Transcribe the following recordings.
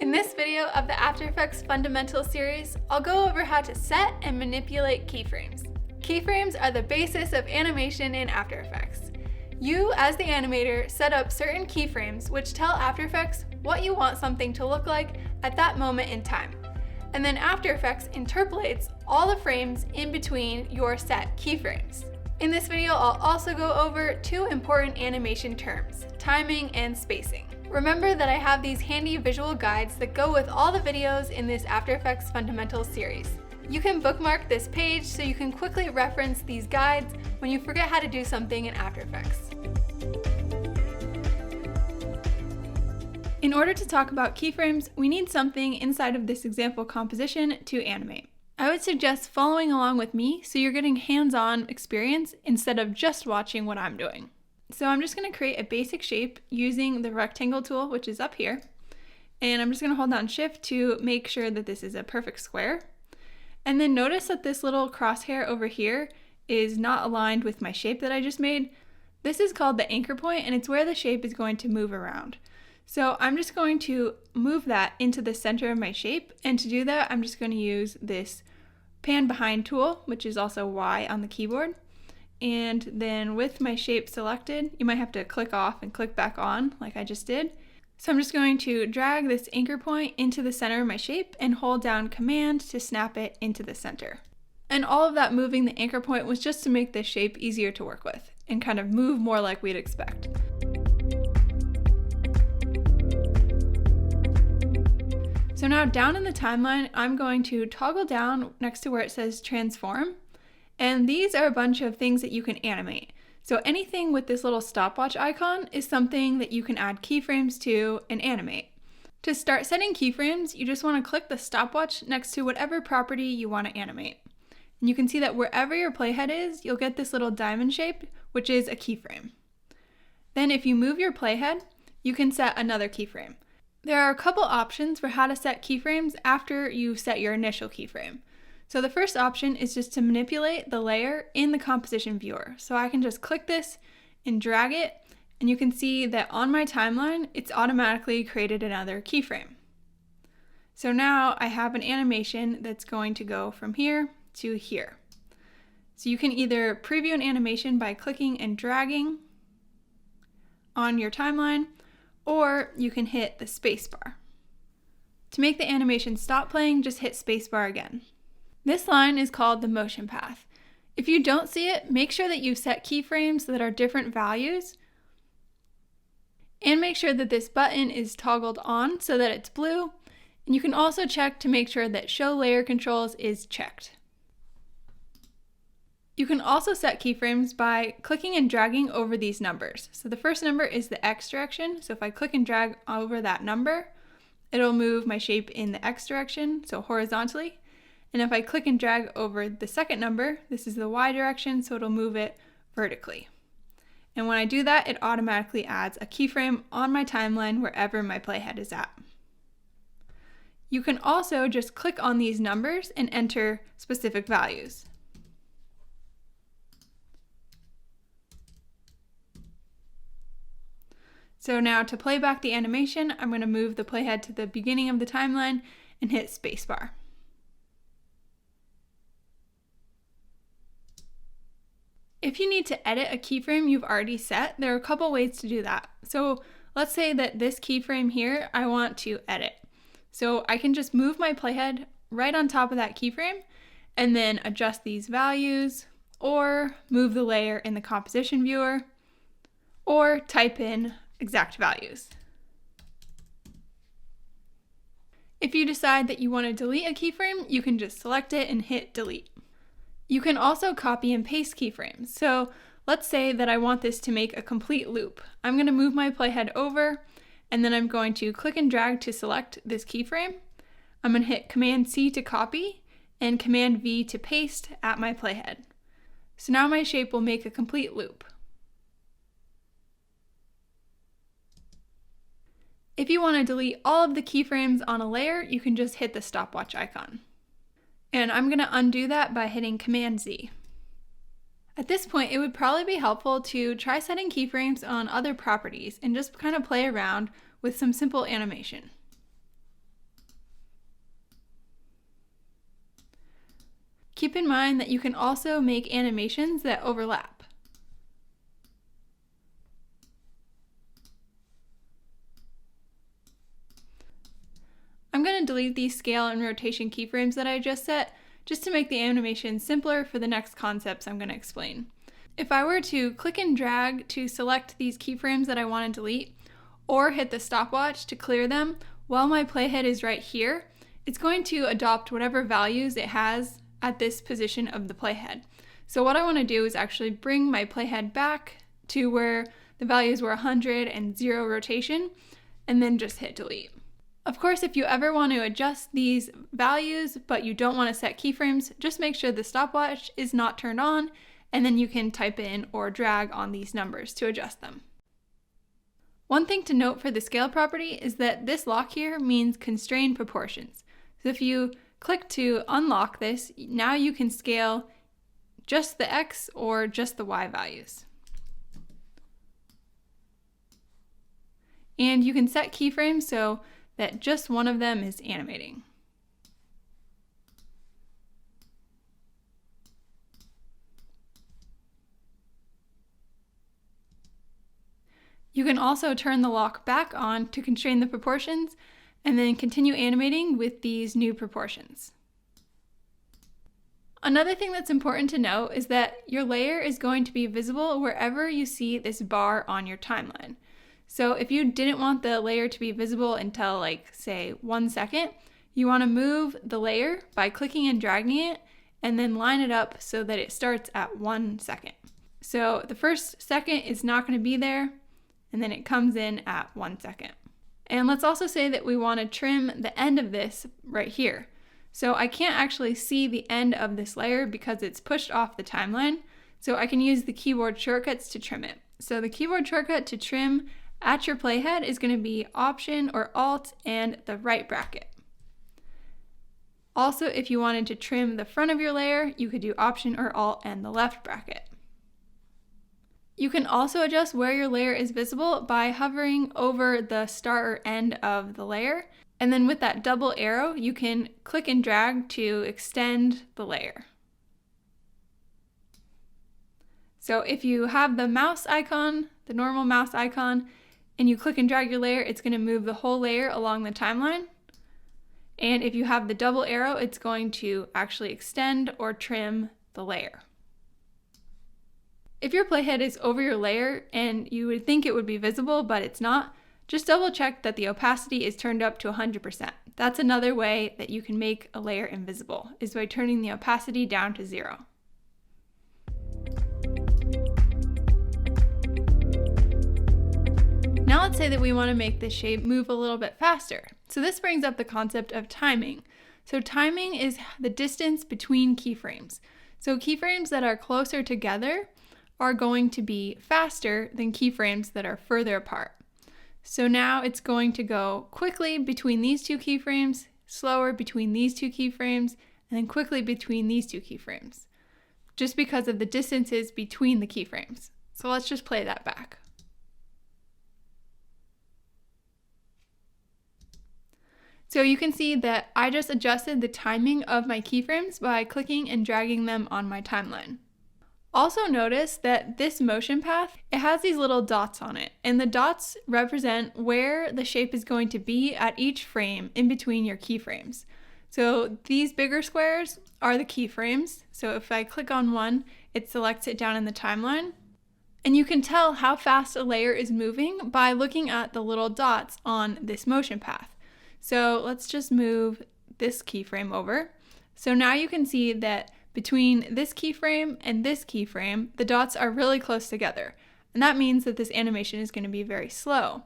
In this video of the After Effects Fundamental series, I'll go over how to set and manipulate keyframes. Keyframes are the basis of animation in After Effects. You, as the animator, set up certain keyframes which tell After Effects what you want something to look like at that moment in time. And then After Effects interpolates all the frames in between your set keyframes. In this video, I'll also go over two important animation terms, timing and spacing. Remember that I have these handy visual guides that go with all the videos in this After Effects Fundamentals series. You can bookmark this page so you can quickly reference these guides when you forget how to do something in After Effects. In order to talk about keyframes, we need something inside of this example composition to animate. I would suggest following along with me so you're getting hands-on experience instead of just watching what I'm doing. So I'm just going to create a basic shape using the rectangle tool, which is up here. And I'm just going to hold down Shift to make sure that this is a perfect square. And then notice that this little crosshair over here is not aligned with my shape that I just made. This is called the anchor point, and it's where the shape is going to move around. So I'm just going to move that into the center of my shape. And to do that, I'm just going to use this pan behind tool, which is also Y on the keyboard. And then with my shape selected, you might have to click off and click back on like I just did. So I'm just going to drag this anchor point into the center of my shape and hold down Command to snap it into the center. And all of that moving the anchor point was just to make this shape easier to work with and kind of move more like we'd expect. So now down in the timeline, I'm going to toggle down next to where it says Transform. And these are a bunch of things that you can animate. So anything with this little stopwatch icon is something that you can add keyframes to and animate. To start setting keyframes, you just want to click the stopwatch next to whatever property you want to animate. And you can see that wherever your playhead is, you'll get this little diamond shape, which is a keyframe. Then if you move your playhead, you can set another keyframe. There are a couple options for how to set keyframes after you set your initial keyframe. So the first option is just to manipulate the layer in the composition viewer. So I can just click this and drag it, and you can see that on my timeline, it's automatically created another keyframe. So now I have an animation that's going to go from here to here. So you can either preview an animation by clicking and dragging on your timeline, or you can hit the spacebar. To make the animation stop playing, just hit spacebar again. This line is called the motion path. If you don't see it, make sure that you set keyframes that are different values, and make sure that this button is toggled on so that it's blue, and you can also check to make sure that Show Layer Controls is checked. You can also set keyframes by clicking and dragging over these numbers. So the first number is the X direction, so if I click and drag over that number, it'll move my shape in the X direction, so horizontally. And if I click and drag over the second number, this is the Y direction, so it'll move it vertically. And when I do that, it automatically adds a keyframe on my timeline wherever my playhead is at. You can also just click on these numbers and enter specific values. So now to play back the animation, I'm going to move the playhead to the beginning of the timeline and hit spacebar. If you need to edit a keyframe you've already set, there are a couple ways to do that. So let's say that this keyframe here I want to edit. So I can just move my playhead right on top of that keyframe and then adjust these values, or move the layer in the composition viewer, or type in exact values. If you decide that you want to delete a keyframe, you can just select it and hit delete. You can also copy and paste keyframes. So let's say that I want this to make a complete loop. I'm going to move my playhead over, and then I'm going to click and drag to select this keyframe. I'm going to hit Command C to copy and Command V to paste at my playhead. So now my shape will make a complete loop. If you want to delete all of the keyframes on a layer, you can just hit the stopwatch icon. And I'm going to undo that by hitting Command Z. At this point, it would probably be helpful to try setting keyframes on other properties and just kind of play around with some simple animation. Keep in mind that you can also make animations that overlap. I'm going to delete these scale and rotation keyframes that I just set, just to make the animation simpler for the next concepts I'm going to explain. If I were to click and drag to select these keyframes that I want to delete, or hit the stopwatch to clear them while my playhead is right here, it's going to adopt whatever values it has at this position of the playhead. So what I want to do is actually bring my playhead back to where the values were 100 and 0 rotation, and then just hit delete. Of course, if you ever want to adjust these values but you don't want to set keyframes, just make sure the stopwatch is not turned on, and then you can type in or drag on these numbers to adjust them. One thing to note for the scale property is that this lock here means constrained proportions. So if you click to unlock this, now you can scale just the X or just the Y values. And you can set keyframes so that just one of them is animating. You can also turn the lock back on to constrain the proportions and then continue animating with these new proportions. Another thing that's important to note is that your layer is going to be visible wherever you see this bar on your timeline. So if you didn't want the layer to be visible until say 1 second, you want to move the layer by clicking and dragging it and then line it up so that it starts at 1 second. So the first second is not going to be there, and then it comes in at 1 second. And let's also say that we want to trim the end of this right here. So I can't actually see the end of this layer because it's pushed off the timeline, so I can use the keyboard shortcuts to trim it. So the keyboard shortcut to trim at your playhead is going to be Option or Alt and the right bracket. Also, if you wanted to trim the front of your layer, you could do Option or Alt and the left bracket. You can also adjust where your layer is visible by hovering over the start or end of the layer. And then with that double arrow, you can click and drag to extend the layer. So if you have the mouse icon, the normal mouse icon, and you click and drag your layer, it's going to move the whole layer along the timeline. And if you have the double arrow, it's going to actually extend or trim the layer. If your playhead is over your layer and you would think it would be visible, but it's not, just double check that the opacity is turned up to 100%. That's another way that you can make a layer invisible, is by turning the opacity down to 0. Now let's say that we want to make this shape move a little bit faster. So this brings up the concept of timing. So timing is the distance between keyframes. So keyframes that are closer together are going to be faster than keyframes that are further apart. So now it's going to go quickly between these two keyframes, slower between these two keyframes, and then quickly between these two keyframes, just because of the distances between the keyframes. So let's just play that back. So you can see that I just adjusted the timing of my keyframes by clicking and dragging them on my timeline. Also notice that this motion path, it has these little dots on it, and the dots represent where the shape is going to be at each frame in between your keyframes. So these bigger squares are the keyframes. So if I click on one, it selects it down in the timeline. And you can tell how fast a layer is moving by looking at the little dots on this motion path. So let's just move this keyframe over. So now you can see that between this keyframe and this keyframe, the dots are really close together. And that means that this animation is going to be very slow.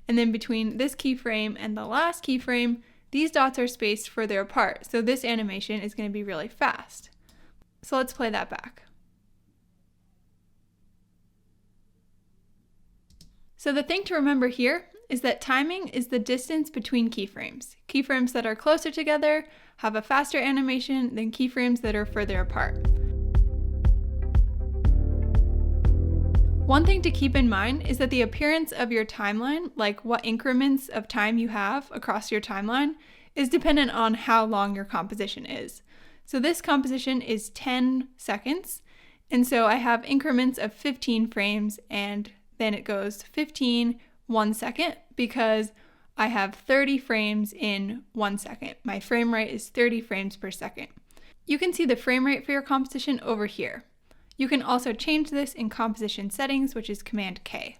And then between this keyframe and the last keyframe, these dots are spaced further apart. So this animation is going to be really fast. So let's play that back. So the thing to remember here is that timing is the distance between keyframes. Keyframes that are closer together have a faster animation than keyframes that are further apart. One thing to keep in mind is that the appearance of your timeline, like what increments of time you have across your timeline, is dependent on how long your composition is. So this composition is 10 seconds. And so I have increments of 15 frames, and then it goes 15, 1 second, because I have 30 frames in 1 second. My frame rate is 30 frames per second. You can see the frame rate for your composition over here. You can also change this in composition settings, which is Command K.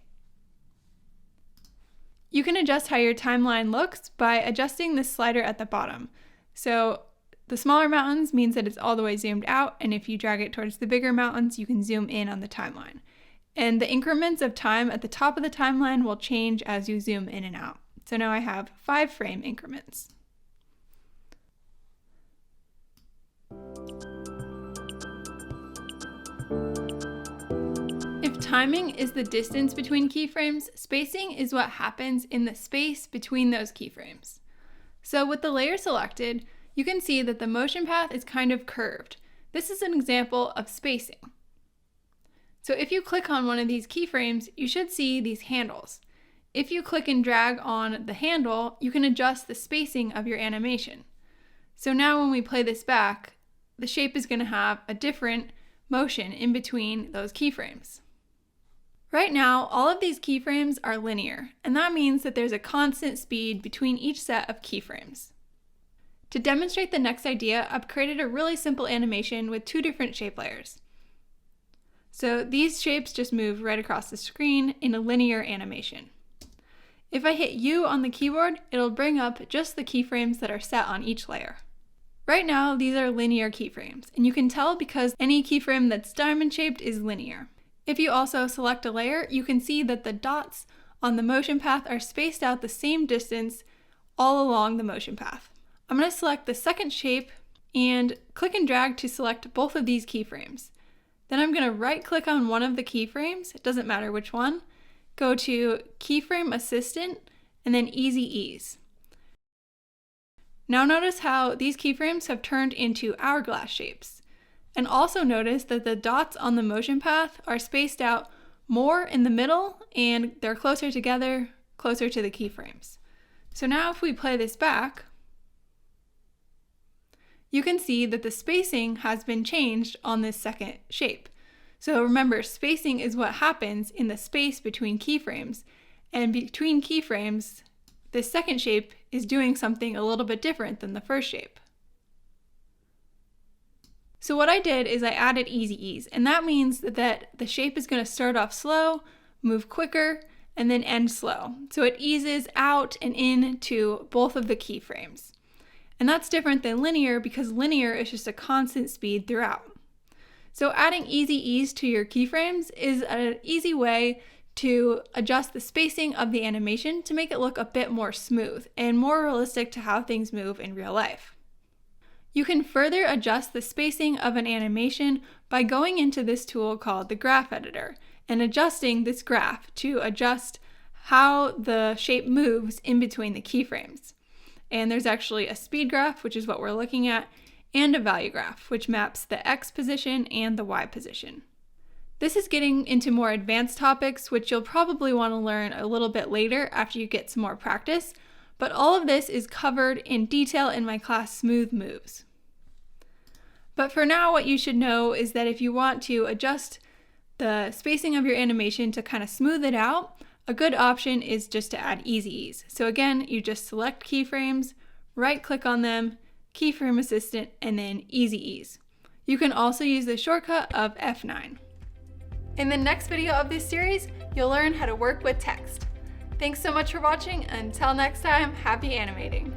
You can adjust how your timeline looks by adjusting this slider at the bottom. So the smaller mountains means that it's all the way zoomed out, and if you drag it towards the bigger mountains, you can zoom in on the timeline. And the increments of time at the top of the timeline will change as you zoom in and out. So now I have 5 frame increments. If timing is the distance between keyframes, spacing is what happens in the space between those keyframes. So with the layer selected, you can see that the motion path is kind of curved. This is an example of spacing. So if you click on one of these keyframes, you should see these handles. If you click and drag on the handle, you can adjust the spacing of your animation. So now when we play this back, the shape is going to have a different motion in between those keyframes. Right now, all of these keyframes are linear, and that means that there's a constant speed between each set of keyframes. To demonstrate the next idea, I've created a really simple animation with 2 different shape layers. So these shapes just move right across the screen in a linear animation. If I hit U on the keyboard, it'll bring up just the keyframes that are set on each layer. Right now, these are linear keyframes, and you can tell because any keyframe that's diamond shaped is linear. If you also select a layer, you can see that the dots on the motion path are spaced out the same distance all along the motion path. I'm going to select the second shape and click and drag to select both of these keyframes. Then I'm going to right click on one of the keyframes, it doesn't matter which one, go to Keyframe Assistant, and then Easy Ease. Now notice how these keyframes have turned into hourglass shapes. And also notice that the dots on the motion path are spaced out more in the middle, and they're closer together, closer to the keyframes. So now if we play this back, you can see that the spacing has been changed on this second shape. So remember, spacing is what happens in the space between keyframes, and between keyframes, this second shape is doing something a little bit different than the first shape. So what I did is I added Easy Ease, and that means that the shape is going to start off slow, move quicker, and then end slow. So it eases out and in to both of the keyframes. And that's different than linear because linear is just a constant speed throughout. So adding Easy Ease to your keyframes is an easy way to adjust the spacing of the animation to make it look a bit more smooth and more realistic to how things move in real life. You can further adjust the spacing of an animation by going into this tool called the Graph Editor and adjusting this graph to adjust how the shape moves in between the keyframes. And there's actually a speed graph, which is what we're looking at, and a value graph, which maps the X position and the Y position. This is getting into more advanced topics, which you'll probably want to learn a little bit later after you get some more practice, but all of this is covered in detail in my class Smooth Moves. But for now, what you should know is that if you want to adjust the spacing of your animation to kind of smooth it out, a good option is just to add Easy Ease. So again, you just select keyframes, right click on them, Keyframe Assistant, and then Easy Ease. You can also use the shortcut of F9. In the next video of this series, you'll learn how to work with text. Thanks so much for watching. Until next time, happy animating.